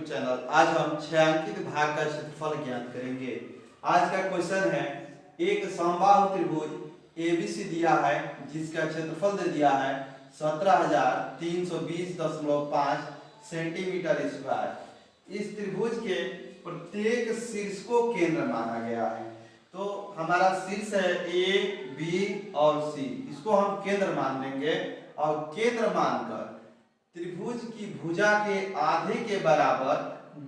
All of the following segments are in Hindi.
चैनल। आज हम 6 अंकित भाग का क्षेत्रफल ज्ञात करेंगे। आज का क्वेश्चन है, एक समबाहु त्रिभुज एबीसी दिया है जिसका क्षेत्रफल दे दिया है 17,320.5 सेंटीमीटर स्क्वायर। इस त्रिभुज के प्रत्येक शीर्ष को केंद्र माना गया है। तो हमारा शीर्ष है ए, बी और सी, इसको हम केंद्र मान लेंगे और केंद्र मानकर त्रिभुज की भुजा के आधे के बराबर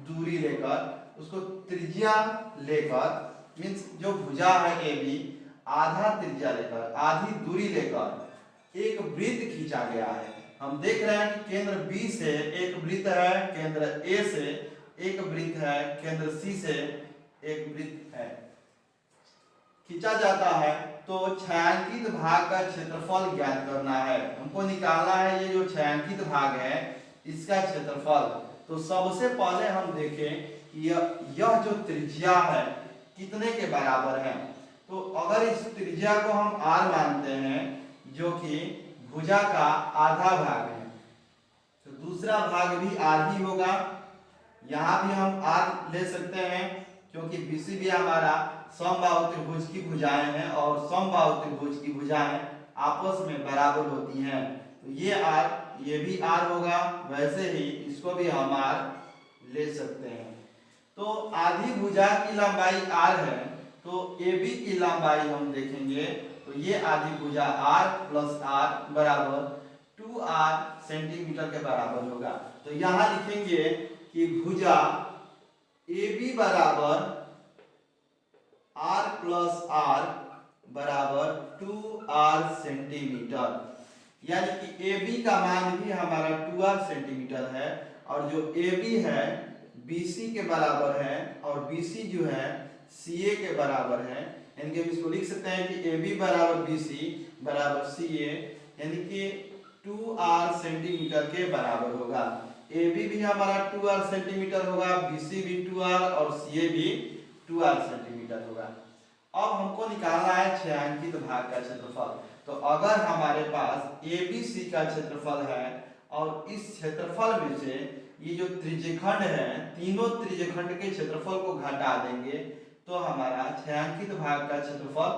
दूरी लेकर उसको त्रिज्या लेकर मीन्स जो भुजा है ए बी आधा त्रिज्या लेकर आधी दूरी लेकर एक वृत्त खींचा गया है। हम देख रहे हैं कि केंद्र बी से एक वृत्त है, केंद्र ए से एक वृत्त है, केंद्र सी से एक वृत्त है, खींचा जाता है। तो छायांकित भाग का क्षेत्रफल ज्ञात करना है, हमको निकालना है ये जो छायांकित भाग है इसका क्षेत्रफल। तो सबसे पहले हम देखें कि यह जो त्रिज्या है कितने के बराबर है। तो अगर इस त्रिज्या को हम r मानते हैं जो कि भुजा का आधा भाग है, तो दूसरा भाग भी r ही होगा। यहाँ भी हम r ले सकते हैं क्योंकि BC भी हमारा समबाहु त्रिभुज की भुजाएं हैं और समबाहु त्रिभुज की भुजाएं आपस में बराबर होती हैं। तो ये r ये भी r होगा, वैसे ही इसको भी हम r ले सकते हैं। तो आधी भुजा की लंबाई r है, तो AB की लंबाई हम देखेंगे तो ये आधी भुजा r प्लस r बराबर 2r सेंटीमीटर के बराबर होगा। तो यहाँ लिखेंगे कि भुजा AB बराबर r प्लस r बराबर 2r सेंटीमीटर, यानी कि AB का मान भी हमारा 2r सेंटीमीटर है और जो AB है BC के बराबर है और BC जो है CA के बराबर है। यानी कि हम इसको लिख सकते हैं कि AB बराबर BC बराबर CA, यानी कि 2r सेंटीमीटर के बराबर होगा। AB भी हमारा 2r सेंटीमीटर होगा, BC भी 2r और CA भी 2r सेंटीमीटर होगा। अब हमको निकालना है छायांकित भाग का क्षेत्रफल। तो अगर हमारे पास ABC का क्षेत्रफल है और इस क्षेत्रफल में से ये जो त्रिज्यखंड है तीनों त्रिज्यखंड के क्षेत्रफल को घटा देंगे तो हमारा छायांकित भाग का क्षेत्रफल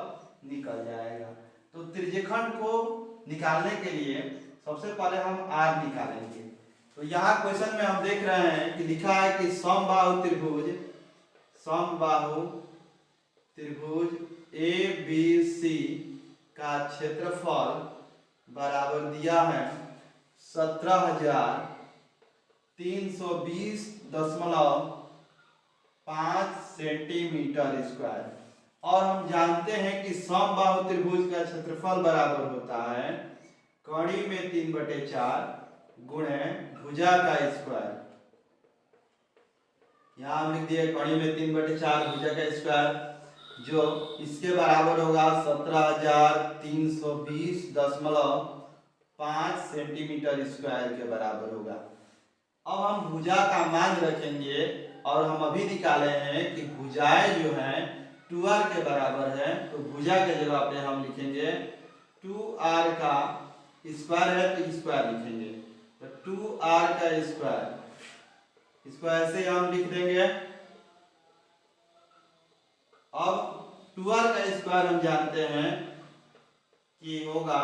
निकल जाएगा। तो त्रिज्यखंड को निकालने के लिए सबसे पहले हम r निकालेंगे। तो यहाँ क्वेश्चन में हम देख रहे हैं कि लिखा है कि समबाहु त्रिभुज ABC का क्षेत्रफल बराबर दिया है 17,320.5 सेंटीमीटर स्क्वायर। और हम जानते हैं कि समबाहु त्रिभुज का क्षेत्रफल बराबर होता है कड़ी में 3/4 गुणे भुजा का स्क्वायर। यहाँ हम लिख दिए कड़ी में 3/4 भुजा का स्क्वायर जो इसके बराबर होगा 17,320.5 सेंटीमीटर स्क्वायर के बराबर होगा। अब हम भुजा का मान रखेंगे और हम अभी निकाले हैं कि भुजाएं जो हैं 2r के बराबर है, तो भुजा के जगह पे हम लिखेंगे 2r का स्क्वायर है तो स्क्वायर लिखेंगे, तो 2r का स्क्वायर, इसको ऐसे हम लिख देंगे। अब 2r का स्क्वायर हम जानते हैं कि होगा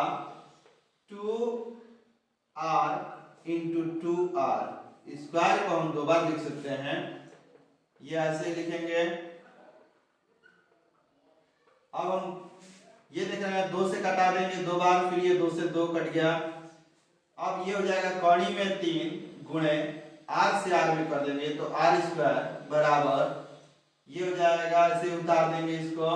2r इंटू 2r, स्क्वायर को हम दो बार लिख सकते हैं, ये ऐसे लिखेंगे। अब हम ये देख रहे हैं 2 से कटा देंगे 2 बार, फिर ये 2 से 2 कट गया। अब ये हो जाएगा कड़ी में 3 गुणे r से r में कर देंगे तो r स्क्वायर बराबर ये हो जाएगा, ऐसे उतार देंगे इसको।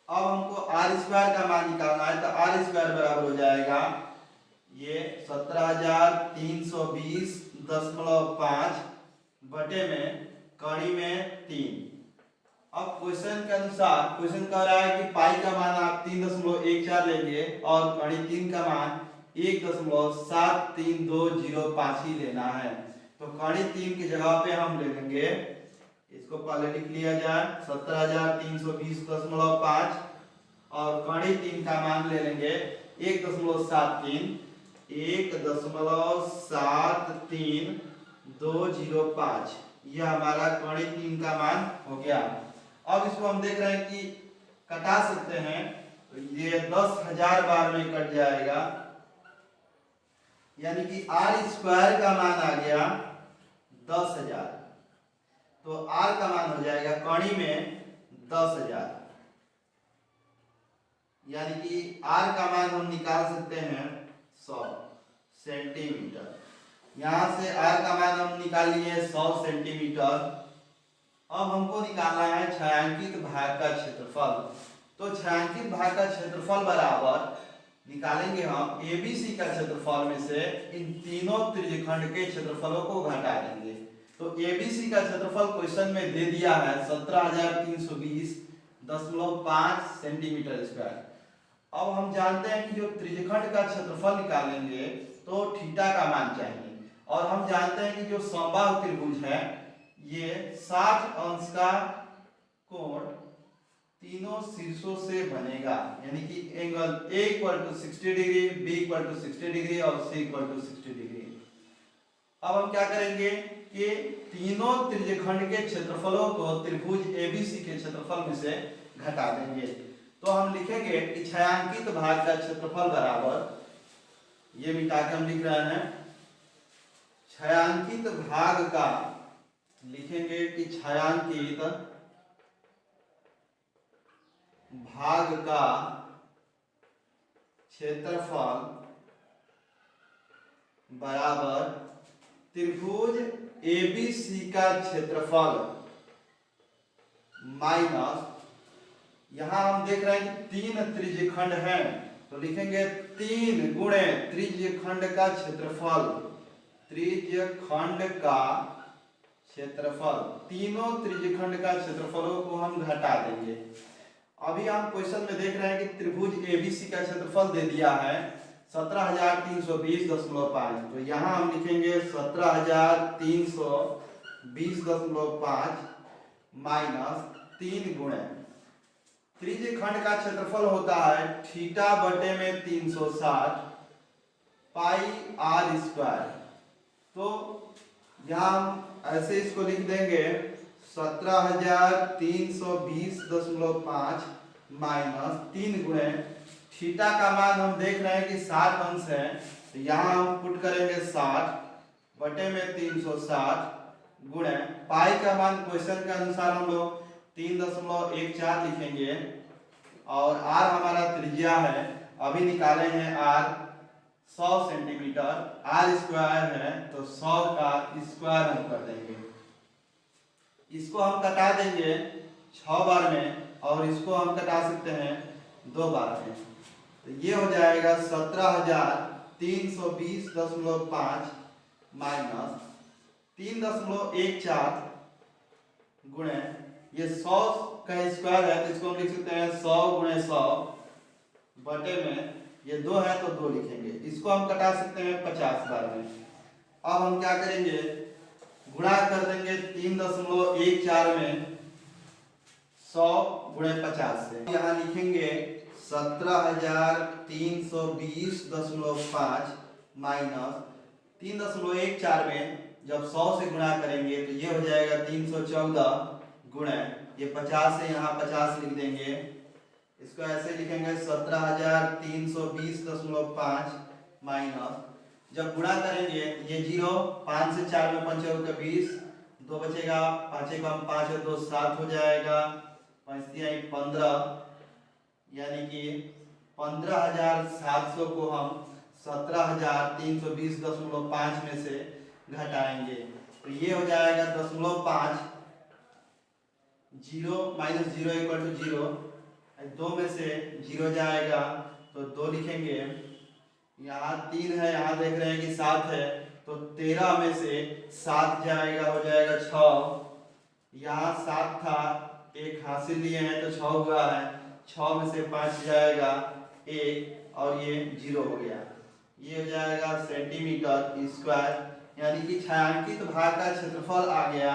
अब हमको r स्क्वायर का मान निकालना है तो r स्क्वायर बराबर हो जाएगा ये 17,320.5 बटे में कड़ी में 3। अब क्वेश्चन के अनुसार क्वेश्चन कह रहा है कि पाई का मान आप 3.14 लेंगे और कड़ी 3 का मान 1.73205 ही लेना है। तो कड़ी 3 की जगह पे हम ले लेंगे, इसको पहले लिख लिया जाए 17,320.5 और कड़ी 3 का मान ले लेंगे 1.73 1.73205 यह हमारा कड़ी 3 का मान हो गया। अब इसको हम देख रहे हैं कि कटा सकते हैं, तो ये 10,000 बार में कट जाएगा, यानी कि आर स्क्वायर का मान आ गया 10,000। तो आर का मान हो जाएगा कड़ी में 10,000, यानी कि आर का मान हम निकाल सकते हैं 100 सेंटीमीटर। यहां से आर का मान हम निकाल लिए 100 सेंटीमीटर। अब हमको निकालना है छायांकित भाग का क्षेत्रफल। तो छायांकित भाग का क्षेत्रफल बराबर निकालेंगे हम ABC का क्षेत्रफल में से इन तीनों त्रिज्यखंड के क्षेत्रफलों को घटा देंगे। तो ABC का क्षेत्रफल क्वेश्चन में दे दिया है 17,320.5 सेंटीमीटर स्क्वायर। अब हम जानते हैं कि जो त्रिज्यखंड का क्षेत्रफल निकालेंगे तो थीटा का मान चाहिए, और हम जानते हैं कि जो समबाहु त्रिभुज है ये 60 अंश का कोण तीनों शीर्षों से बनेगा, यानी कि angle A = 60 degree, B = 60 degree और C = 60 डिग्री। अब हम क्या करेंगे कि तीनों त्रिज्यखंड के क्षेत्रफलों को त्रिभुज ABC के क्षेत्रफल में से घटा देंगे। तो हम लिखेंगे कि छायांकित भाग का क्षेत्रफल बराबर, ये मिटा के हम लिख रहे हैं, छायांकित भाग का लिखेंगे कि छायांकित भाग का क्षेत्रफल बराबर त्रिभुज ABC का क्षेत्रफल माइनस, यहां हम देख रहे हैं कि 3 त्रिज्यखंड हैं, तो लिखेंगे 3 गुणे त्रिज्यखंड का क्षेत्रफल, त्रिज्यखंड का क्षेत्रफल, तीनों त्रिज्यखंड का क्षेत्रफलों को हम घटा देंगे। अभी हम क्वेश्चन में देख रहे हैं कि त्रिभुज ABC का क्षेत्रफल दे दिया है 17,320.5, तो यहाँ हम लिखेंगे 17,320.5 माइनस 3 गुणे त्रिज्यखंड का क्षेत्रफल होता है थीटा बटे में 360 पाई आर स्क्वायर। तो यहाँ हम ऐसे इसको लिख देंगे 17,320.5 माइनस 3 गुणे थीटा का मान हम देख रहे हैं कि 60 अंश है, तो यहाँ हम पुट करेंगे 60 बटे में 360 गुणे पाई का मान क्वेश्चन के अनुसार हम लोग 3.14 लिखेंगे, और आर हमारा त्रिज्या है, अभी निकाले हैं आर 100 सेंटीमीटर, आर स्क्वायर है तो 100 का स्क्वायर हम कर देंगे। इसको हम कटा देंगे 6 बार में, और इसको हम कटा सकते हैं 2 बार में, तो ये हो जाएगा 17,320.5 माइनस 3.14 गुणे ये 100 का स्क्वायर है, तो इसको हम लिख सकते हैं 100 गुणे 100 बटे में ये 2 है तो 2 लिखेंगे। इसको हम कटा सकते हैं 50 बार में। अब हम क्या करेंगे, गुणा कर देंगे 3.14 में 100 गुणे 50 से, यहाँ लिखेंगे 17,320.5 माइनस 3.14 में जब 100 से गुणा करेंगे तो ये हो जाएगा 314 गुणे ये 50 से यहाँ 50 लिख देंगे। इसको ऐसे लिखेंगे 17,320.5 माइनस, जब गुणा करेंगे ये 0, 5 से 4 में 5 का 20, 2 बचेगा, 5 का 5 है 2 7 हो जाएगा, 5 15, यानी कि 15,700 को हम 17,320.5 में से घटाएंगे, तो ये हो जाएगा 0.5, 0 माइनस 0 इक्वल टू 0, 2 में से 0 जाएगा तो 2 लिखेंगे, यहाँ 3 है, यहाँ देख रहे हैं कि 7 है तो 13 में से 7 जाएगा, हो जाएगा 6, यहाँ 7 था, 1 हासिल लिए हैं तो 6 हुआ है, 6 में से 5 जाएगा 1 और ये 0 हो गया, ये हो जाएगा सेंटीमीटर स्क्वायर, यानी कि छायांकित भाग का क्षेत्रफल आ गया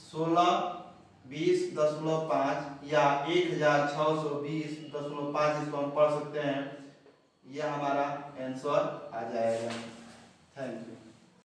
1620.5 या 1620.5, इसको हम पढ़ सकते हैं, यह हमारा आंसर आ जाएगा।